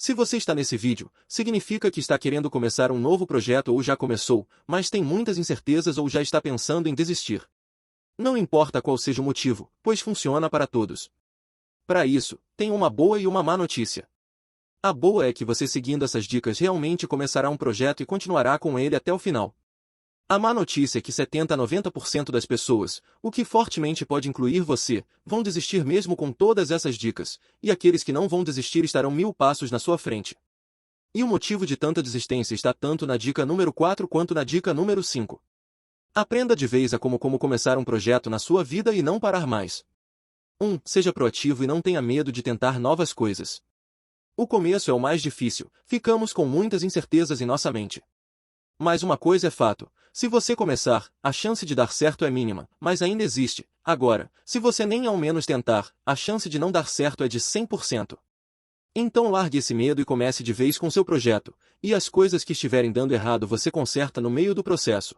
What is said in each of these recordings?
Se você está nesse vídeo, significa que está querendo começar um novo projeto ou já começou, mas tem muitas incertezas ou já está pensando em desistir. Não importa qual seja o motivo, pois funciona para todos. Para isso, tem uma boa e uma má notícia. A boa é que você seguindo essas dicas realmente começará um projeto e continuará com ele até o final. A má notícia é que 70 a 90% das pessoas, o que fortemente pode incluir você, vão desistir mesmo com todas essas dicas, e aqueles que não vão desistir estarão 1000 passos na sua frente. E o motivo de tanta desistência está tanto na dica número 4 quanto na dica número 5. Aprenda de vez a como começar um projeto na sua vida e não parar mais. 1. Seja proativo e não tenha medo de tentar novas coisas. O começo é o mais difícil, ficamos com muitas incertezas em nossa mente. Mas uma coisa é fato, se você começar, a chance de dar certo é mínima, mas ainda existe. Agora, se você nem ao menos tentar, a chance de não dar certo é de 100%. Então largue esse medo e comece de vez com seu projeto, e as coisas que estiverem dando errado você conserta no meio do processo.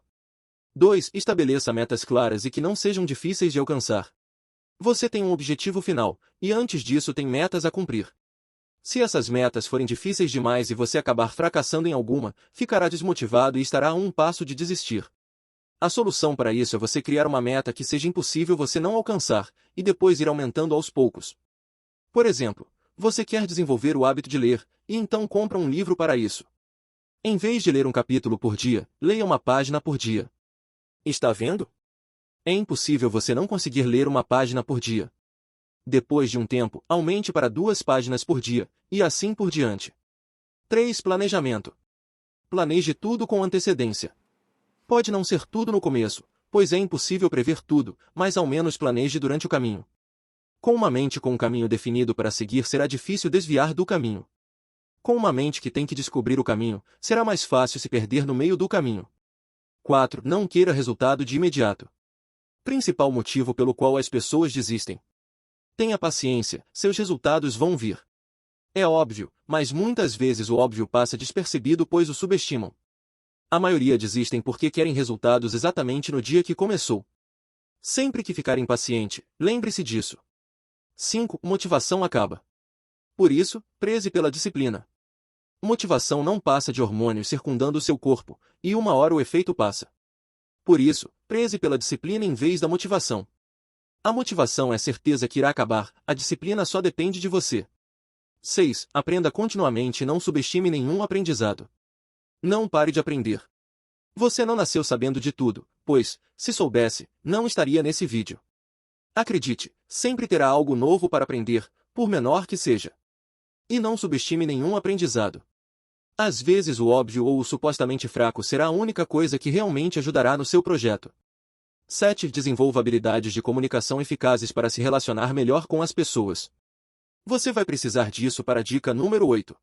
2. Estabeleça metas claras e que não sejam difíceis de alcançar. Você tem um objetivo final, e antes disso tem metas a cumprir. Se essas metas forem difíceis demais e você acabar fracassando em alguma, ficará desmotivado e estará a um passo de desistir. A solução para isso é você criar uma meta que seja impossível você não alcançar, e depois ir aumentando aos poucos. Por exemplo, você quer desenvolver o hábito de ler, e então compra um livro para isso. Em vez de ler um capítulo por dia, leia uma página por dia. Está vendo? É impossível você não conseguir ler uma página por dia. Depois de um tempo, aumente para 2 páginas por dia, e assim por diante. 3. Planejamento. Planeje tudo com antecedência. Pode não ser tudo no começo, pois é impossível prever tudo, mas ao menos planeje durante o caminho. Com uma mente com um caminho definido para seguir será difícil desviar do caminho. Com uma mente que tem que descobrir o caminho, será mais fácil se perder no meio do caminho. 4. Não queira resultado de imediato. Principal motivo pelo qual as pessoas desistem. Tenha paciência, seus resultados vão vir. É óbvio, mas muitas vezes o óbvio passa despercebido pois o subestimam. A maioria desistem porque querem resultados exatamente no dia que começou. Sempre que ficar impaciente, lembre-se disso. 5. Motivação acaba. Por isso, preze pela disciplina. Motivação não passa de hormônios circundando o seu corpo, e uma hora o efeito passa. Por isso, preze pela disciplina em vez da motivação. A motivação é certeza que irá acabar, a disciplina só depende de você. 6. Aprenda continuamente e não subestime nenhum aprendizado. Não pare de aprender. Você não nasceu sabendo de tudo, pois, se soubesse, não estaria nesse vídeo. Acredite, sempre terá algo novo para aprender, por menor que seja. E não subestime nenhum aprendizado. Às vezes o óbvio ou o supostamente fraco será a única coisa que realmente ajudará no seu projeto. 7. Desenvolva habilidades de comunicação eficazes para se relacionar melhor com as pessoas. Você vai precisar disso para a dica número 8.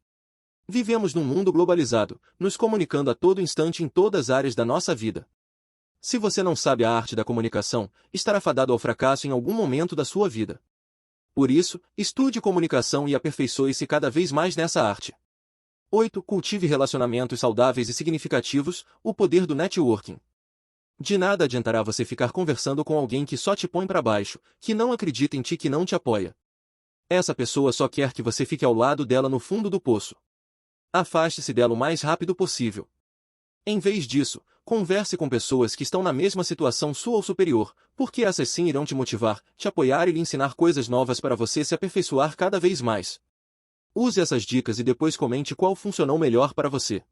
Vivemos num mundo globalizado, nos comunicando a todo instante em todas as áreas da nossa vida. Se você não sabe a arte da comunicação, estará fadado ao fracasso em algum momento da sua vida. Por isso, estude comunicação e aperfeiçoe-se cada vez mais nessa arte. 8. Cultive relacionamentos saudáveis e significativos, o poder do networking. De nada adiantará você ficar conversando com alguém que só te põe para baixo, que não acredita em ti, que não te apoia. Essa pessoa só quer que você fique ao lado dela no fundo do poço. Afaste-se dela o mais rápido possível. Em vez disso, converse com pessoas que estão na mesma situação sua ou superior, porque essas sim irão te motivar, te apoiar e lhe ensinar coisas novas para você se aperfeiçoar cada vez mais. Use essas dicas e depois comente qual funcionou melhor para você.